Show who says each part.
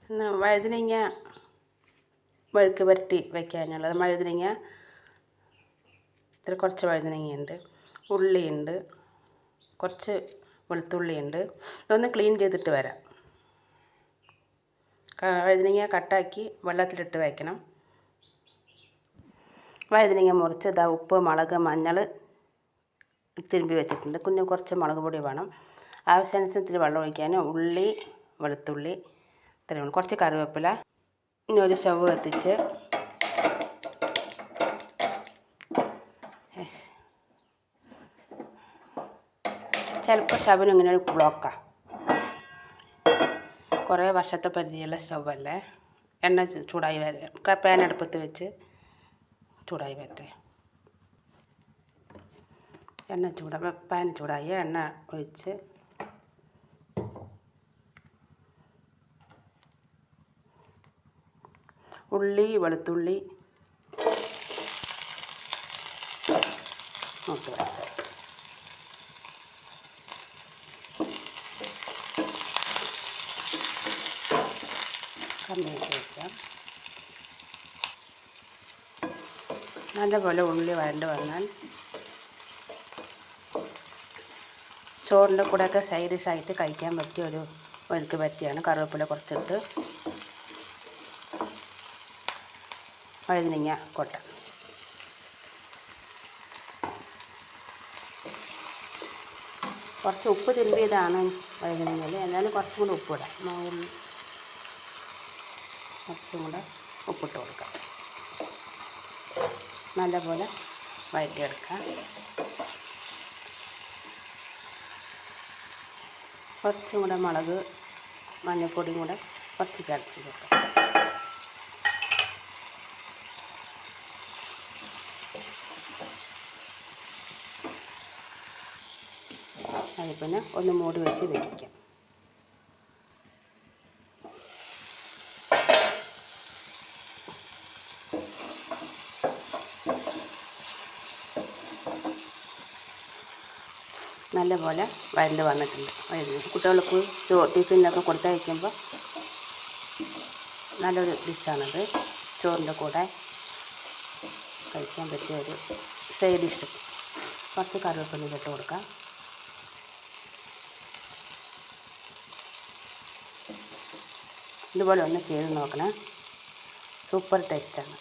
Speaker 1: വഴുതനങ്ങ മെഴുക്ക് പുരട്ടി വയ്ക്കാനുള്ളത്. വഴുതനങ്ങ ഇതിൽ കുറച്ച് വഴുതനങ്ങയുണ്ട്, ഉള്ളിയുണ്ട്, കുറച്ച് വെളുത്തുള്ളിയുണ്ട്. ഇതൊന്ന് ക്ലീൻ ചെയ്തിട്ട് വരാം. വഴുതനങ്ങ കട്ടാക്കി വെള്ളത്തിലിട്ട് വയ്ക്കണം. വഴുതനങ്ങ മുറിച്ച് ഇതാ ഉപ്പ്, മുളക്, മഞ്ഞൾ തിരുമ്പി വെച്ചിട്ടുണ്ട്. കുറച്ച് മുളക് പൊടി വേണം. ആവശ്യാനുസരണത്തിന് വെള്ളം ഒഴിക്കാൻ. ഉള്ളി, വെളുത്തുള്ളി ഇത്രയും വേണം. കുറച്ച് കറിവേപ്പില. ഇനി ഒരു സ്റ്റവ് കത്തിച്ച് ചിലപ്പോൾ സ്റ്റവിന് ഇങ്ങനെ ഒരു ബ്ലോക്കാണ്. കുറേ വർഷത്തെ പരിചയമുള്ള സ്റ്റവല്ലേ. എണ്ണ ചൂടായി പാൻ അടുപ്പത്ത് വെച്ച് ചൂടായി വരട്ടെ. പാൻ ചൂടായി എണ്ണ ഒഴിച്ച് ഉള്ളി, വെളുത്തുള്ളി നോക്കി വരട്ടെ. കമ്മിയാക്കി വയ്ക്കാം. നല്ലപോലെ ഉള്ളി വഴണ്ട് വന്നാൽ ചോറിൻ്റെ കൂടെയൊക്കെ സൈഡ് ഡിഷായിട്ട് കഴിക്കാൻ പറ്റിയ ഒരു മെഴുക്ക് പറ്റിയാണ്. കറിവേപ്പില കുറച്ചിട്ട് വഴുതനങ്ങ കൊട്ട. കുറച്ച് ഉപ്പ് തിരുമ്പിയതാണ് വഴുതനങ്ങയിൽ. എന്നാലും കുറച്ചും കൂടെ ഉപ്പിടാം. കുറച്ചും കൂടെ ഉപ്പിട്ട് കൊടുക്കാം. നല്ലപോലെ വഴറ്റിയെടുക്കാം. കുറച്ചും കൂടെ മുളക്, മഞ്ഞൾപ്പൊടിയും കൂടെ കുറച്ച് ചേർത്ത് വെക്കാം. അത് പിന്നെ ഒന്ന് മൂടി വെച്ച് വേവിക്കാം. നല്ലപോലെ വഴണ്ട് വന്നിട്ടുണ്ട്. കുട്ടികൾക്ക് ടിഫിനിലൊക്കെ കൊടുത്തയക്കുമ്പോൾ നല്ലൊരു ഡിഷാണത്. ചോറിൻ്റെ കൂടെ കഴിക്കാൻ പറ്റിയ ഒരു സൈഡ് ഡിഷ്. കുറച്ച് കറിവേപ്പില ഇട്ട് കൊടുക്കാം. ഇതുപോലെ ഒന്ന് ചെയ്ത് നോക്കണേ. സൂപ്പർ ടേസ്റ്റാണ്.